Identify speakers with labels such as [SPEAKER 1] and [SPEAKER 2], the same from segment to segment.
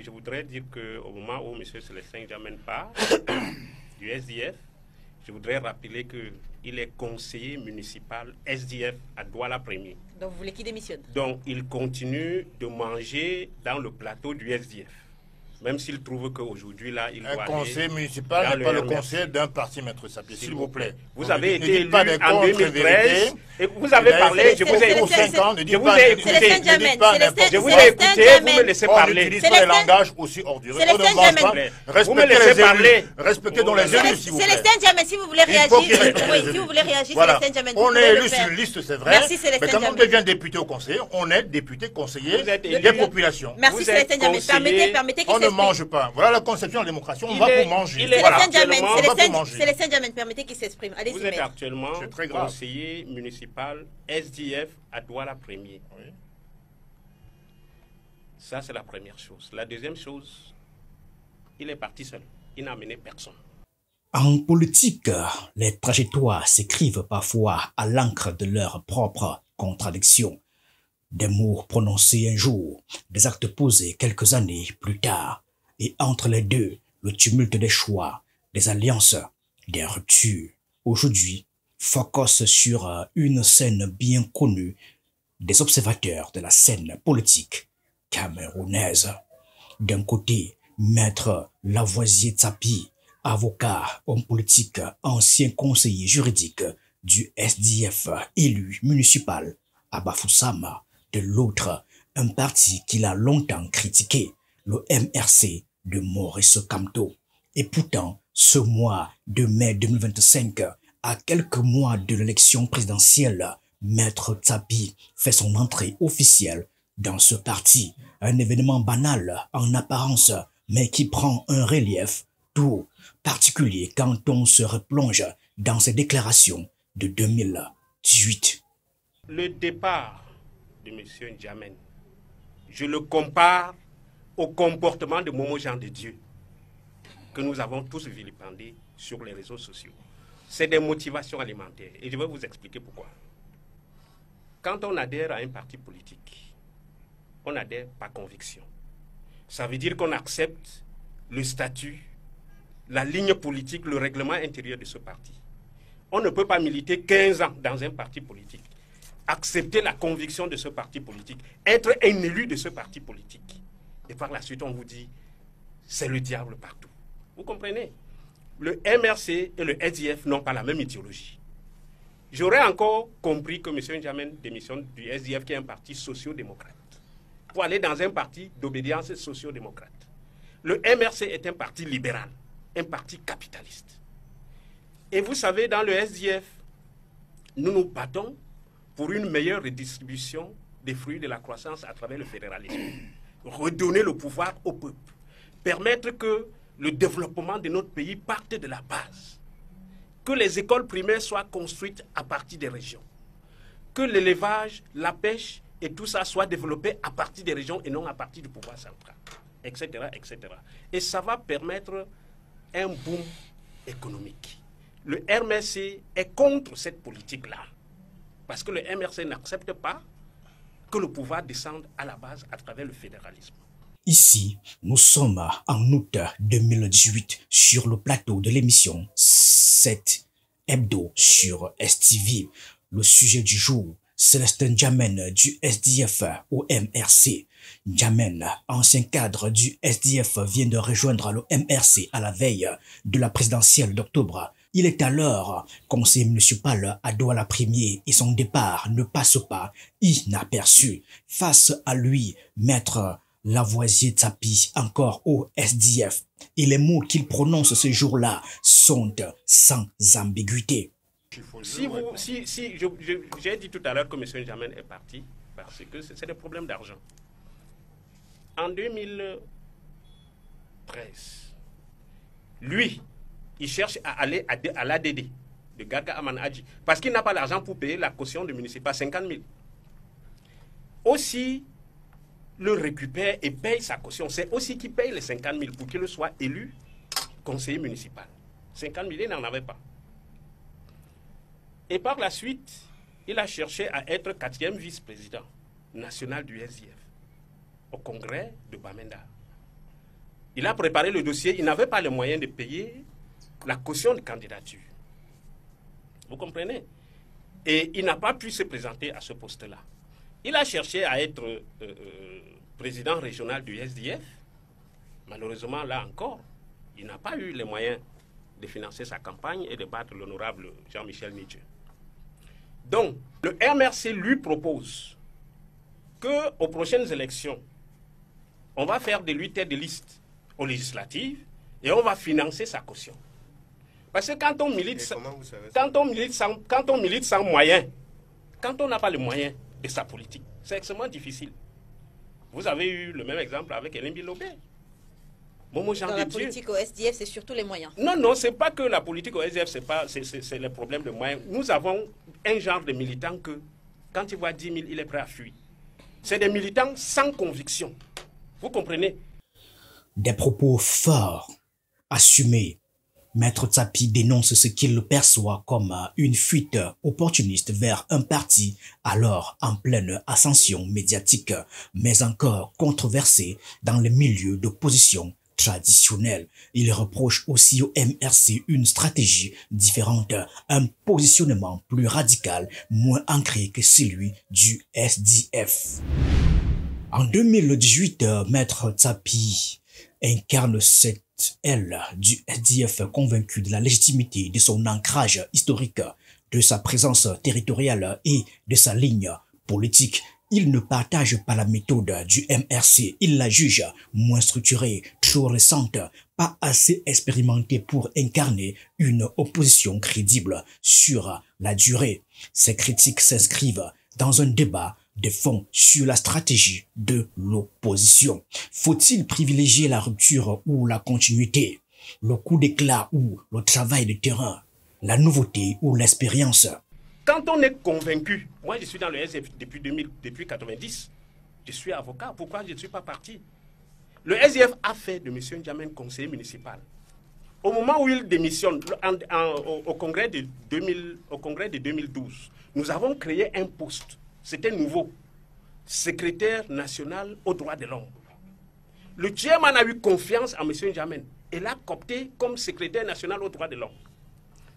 [SPEAKER 1] je voudrais dire qu'au moment où M. Célestin Djamène part du SDF, je voudrais rappeler qu'il est conseiller municipal SDF à Douala-Premier.
[SPEAKER 2] Donc vous voulez qu'il démissionne?
[SPEAKER 1] Donc il continue de manger dans le plateau du SDF. Même s'il trouve qu'aujourd'hui, là, il doit
[SPEAKER 3] un conseiller municipal n'est pas le conseiller d'un parti, maître Sapé, s'il vous plaît.
[SPEAKER 1] Vous avez été élu en 2013 et vous avez parlé, je vous ai écouté. Je vous ai écouté. Je vous ai écouté, vous me laissez parler.
[SPEAKER 3] On n'utilise pas les langages aussi ordureux. On ne mange pas.
[SPEAKER 1] Vous me laissez parler.
[SPEAKER 3] Respectez donc les élus, s'il vous plaît.
[SPEAKER 2] Célestin Djamène, si vous voulez réagir. Oui, si vous voulez réagir, Célestin Djamène.
[SPEAKER 3] On est élu sur une liste, c'est vrai.
[SPEAKER 2] Merci, Célestin
[SPEAKER 3] Mais quand on
[SPEAKER 2] Djamène.
[SPEAKER 3] devient député ou conseiller, on est député, conseiller des populations.
[SPEAKER 2] Merci, Célestin Djamène. Permettez qu'il
[SPEAKER 3] on ne mange pas. Voilà la conception de la démocratie. On va pour manger.
[SPEAKER 2] Célestin Djamène, permettez qu'il s'exprime.
[SPEAKER 1] Vous êtes actuellement conseiller municipal SDF à Douala-Premier. Oui. Ça, c'est la première chose. La deuxième chose, il est parti seul. Il n'a amené personne.
[SPEAKER 4] En politique, les trajectoires s'écrivent parfois à l'encre de leurs propres contradictions. Des mots prononcés un jour, des actes posés quelques années plus tard. Et entre les deux, le tumulte des choix, des alliances, des ruptures. Aujourd'hui, focus sur une scène bien connue des observateurs de la scène politique camerounaise. D'un côté, Maître Lavoisier Tsapi, avocat, homme politique, ancien conseiller juridique du SDF élu municipal à Bafoussam. De l'autre, un parti qu'il a longtemps critiqué, le MRC de Maurice Kamto. Et pourtant, ce mois de mai 2025, à quelques mois de l'élection présidentielle, Maître Tsapi fait son entrée officielle dans ce parti. Un événement banal en apparence, mais qui prend un relief tout particulier quand on se replonge dans ses déclarations de 2018.
[SPEAKER 1] Le départ de M. Djamène, je le compare au comportement de Momo Jean de Dieu que nous avons tous vilipendé sur les réseaux sociaux. C'est des motivations alimentaires et je vais vous expliquer pourquoi. Quand on adhère à un parti politique, on adhère par conviction. Ça veut dire qu'on accepte le statut, la ligne politique, le règlement intérieur de ce parti. On ne peut pas militer 15 ans dans un parti politique, accepter la conviction de ce parti politique, être un élu de ce parti politique. Et par la suite, on vous dit, c'est le diable partout. Vous comprenez? Le MRC et le SDF n'ont pas la même idéologie. J'aurais encore compris que M. Djamène démissionne du SDF, qui est un parti socio-démocrate, pour aller dans un parti d'obédience socio-démocrate. Le MRC est un parti libéral, un parti capitaliste. Et vous savez, dans le SDF, nous nous battons pour une meilleure redistribution des fruits de la croissance à travers le fédéralisme. Redonner le pouvoir au peuple. Permettre que le développement de notre pays parte de la base. Que les écoles primaires soient construites à partir des régions. Que l'élevage, la pêche et tout ça soit développé à partir des régions et non à partir du pouvoir central, etc., etc. Et ça va permettre un boom économique. Le MRC est contre cette politique-là. Parce que le MRC n'accepte pas que le pouvoir descende à la base à travers le fédéralisme.
[SPEAKER 4] Ici, nous sommes en août 2018 sur le plateau de l'émission 7 Hebdo sur STV. Le sujet du jour, Célestin Djamène du SDF au MRC. Djamène, ancien cadre du SDF, vient de rejoindre le MRC à la veille de la présidentielle d'octobre. Il est alors conseiller municipal à Douala-Premier et son départ ne passe pas inaperçu. Face à lui, Maître Lavoisier Tsapi, encore au SDF. Et les mots qu'il prononce ce jour-là sont sans ambiguïté.
[SPEAKER 1] J'ai dit tout à l'heure que M. Djamène est parti parce que c'est des problèmes d'argent. En 2013, lui, il cherche à aller à l'ADD de Gaga Aman Hadji parce qu'il n'a pas l'argent pour payer la caution du municipal, 50 000. Aussi, le récupère et paye sa caution. C'est aussi qu'il paye les 50 000 pour qu'il soit élu conseiller municipal. 50 000, il n'en avait pas. Et par la suite, il a cherché à être 4e vice-président national du SDF au congrès de Bamenda. Il a préparé le dossier, il n'avait pas les moyens de payer la caution de candidature. Vous comprenez? Et il n'a pas pu se présenter à ce poste-là. Il a cherché à être président régional du SDF. Malheureusement, là encore, il n'a pas eu les moyens de financer sa campagne et de battre l'honorable Jean-Michel Nidje. Donc, le MRC lui propose qu'aux prochaines élections, on va faire de lui tête de liste aux législatives et on va financer sa caution. Parce que quand on milite sans moyens, quand on n'a pas les moyens de sa politique, c'est extrêmement difficile. Vous avez eu le même exemple avec Hélène Bilobé.
[SPEAKER 2] Dans la politique au SDF, c'est surtout les moyens.
[SPEAKER 1] Non, non, c'est pas que la politique au SDF, c'est le problème de moyens. Nous avons un genre de militants que, quand il voit 10 000, il est prêt à fuir. C'est des militants sans conviction. Vous comprenez?
[SPEAKER 4] Des propos forts, assumés. Maître Tsapi dénonce ce qu'il perçoit comme une fuite opportuniste vers un parti alors en pleine ascension médiatique, mais encore controversé dans les milieux d'opposition traditionnels. Il reproche aussi au MRC une stratégie différente, un positionnement plus radical, moins ancré que celui du SDF. En 2018, Maître Tsapi incarne cette aile du SDF convaincu de la légitimité de son ancrage historique, de sa présence territoriale et de sa ligne politique. Il ne partage pas la méthode du MRC. Il la juge moins structurée, trop récente, pas assez expérimentée pour incarner une opposition crédible sur la durée. Ces critiques s'inscrivent dans un débat de fond sur la stratégie de l'opposition. Faut-il privilégier la rupture ou la continuité, le coup d'éclat ou le travail de terrain, la nouveauté ou l'expérience?
[SPEAKER 1] Quand on est convaincu, moi je suis dans le SDF depuis 1990, je suis avocat, pourquoi je ne suis pas parti? Le SDF a fait de M. N'Djamène conseiller municipal. Au moment où il démissionne, au congrès de 2012, nous avons créé un poste. C'était nouveau. Secrétaire national aux droits de l'homme. Le chairman a eu confiance en M. N'Djamène et l'a coopté comme secrétaire national aux droits de l'homme.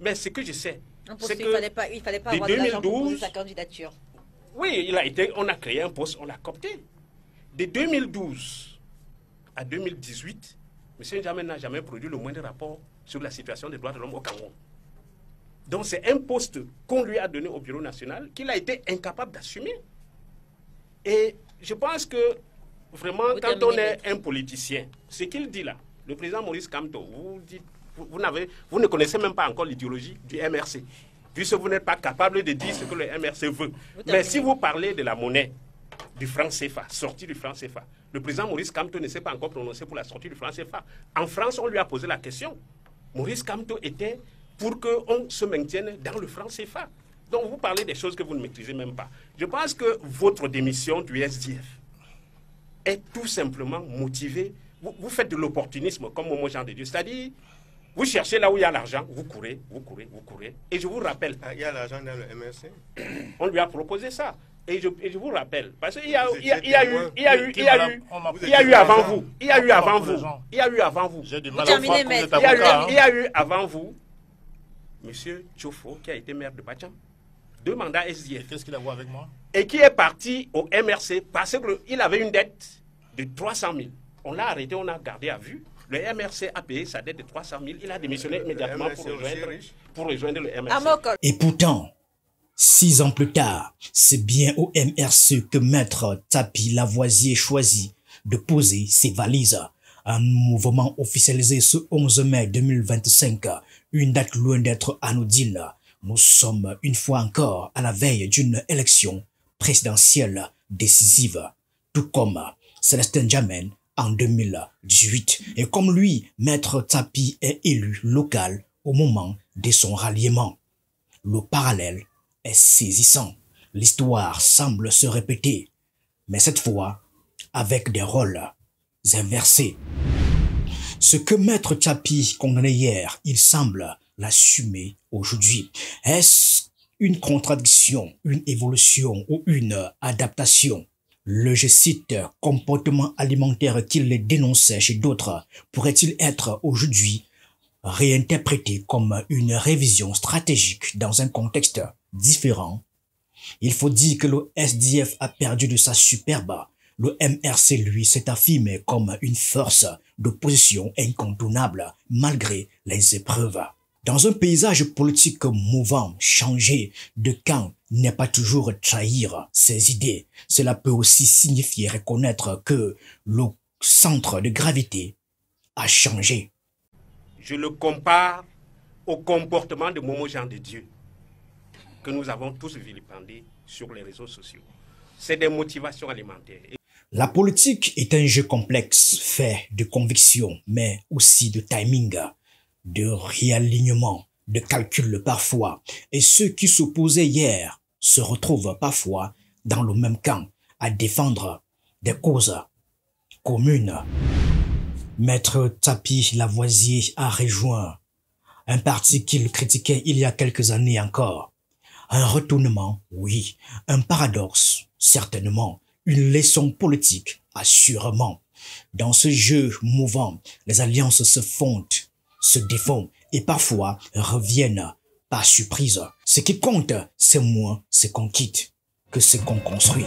[SPEAKER 1] Mais ce que je sais, c'est que
[SPEAKER 2] il fallait pas avoir de l'argent pour poser sa candidature.
[SPEAKER 1] Oui, on a créé un poste, on l'a coopté. De 2012 à 2018, M. N'Djamène n'a jamais produit le moindre rapport sur la situation des droits de l'homme au Cameroun. Donc c'est un poste qu'on lui a donné au Bureau national qu'il a été incapable d'assumer. Et je pense que vraiment, quand on est un politicien, ce qu'il dit là, le président Maurice Kamto, vous ne connaissez même pas encore l'idéologie du MRC, puisque vous n'êtes pas capable de dire ce que le MRC veut. Mais si vous parlez de la monnaie, du franc CFA, sortie du franc CFA, le président Maurice Kamto ne s'est pas encore prononcé pour la sortie du franc CFA. En France, on lui a posé la question. Maurice Kamto était pour qu'on se maintienne dans le franc CFA. Donc vous parlez des choses que vous ne maîtrisez même pas. Je pense que votre démission du SDF est tout simplement motivée. Vous faites de l'opportunisme comme au mot Jean de Dieu. C'est-à-dire, vous cherchez là où il y a l'argent, vous courez. Et je vous rappelle...
[SPEAKER 3] Il y a l'argent dans le MRC.
[SPEAKER 1] On lui a proposé ça. Et je vous rappelle, parce qu'il y a eu avant vous. Il y a eu avant vous, M. Tchofo, qui a été maire de Bacham, 2 mandats SDF.
[SPEAKER 3] Qu'est-ce qu'il a à voir avec moi?
[SPEAKER 1] Et qui est parti au MRC parce qu'il avait une dette de 300 000. On l'a arrêté, on a gardé à vue. Le MRC a payé sa dette de 300 000. Il a démissionné immédiatement pour rejoindre le MRC.
[SPEAKER 4] Et pourtant, 6 ans plus tard, c'est bien au MRC que Maître Tsapi Lavoisier choisit de poser ses valises. Un mouvement officialisé ce 11 mai 2025, une date loin d'être anodine. Nous sommes une fois encore à la veille d'une élection présidentielle décisive, tout comme Célestin N'Djamène en 2018. Et comme lui, Maître Tsapi est élu local au moment de son ralliement. Le parallèle est saisissant. L'histoire semble se répéter, mais cette fois avec des rôles inversés. Ce que Maître Tsapi condamnait hier, il semble l'assumer aujourd'hui. Est-ce une contradiction, une évolution ou une adaptation? Le, je cite, comportement alimentaire qu'il dénonçait chez d'autres pourrait-il être aujourd'hui réinterprété comme une révision stratégique dans un contexte différent? Il faut dire que le SDF a perdu de sa superbe. Le MRC, lui, s'est affirmé comme une force d'opposition incontournable malgré les épreuves. Dans un paysage politique mouvant, changer de camp n'est pas toujours trahir ses idées. Cela peut aussi signifier reconnaître que le centre de gravité a changé.
[SPEAKER 1] Je le compare au comportement de Momo Jean de Dieu que nous avons tous vilipendé sur les réseaux sociaux. C'est des motivations alimentaires.
[SPEAKER 4] La politique est un jeu complexe, fait de convictions, mais aussi de timing, de réalignement, de calcul parfois. Et ceux qui s'opposaient hier se retrouvent parfois dans le même camp à défendre des causes communes. Maître Tapi Lavoisier a rejoint un parti qu'il critiquait il y a quelques années encore. Un retournement, oui. Un paradoxe, certainement. Une leçon politique, assurément. Dans ce jeu mouvant, les alliances se fondent, se défont et parfois reviennent par surprise. Ce qui compte, c'est moins ce qu'on quitte que ce qu'on construit.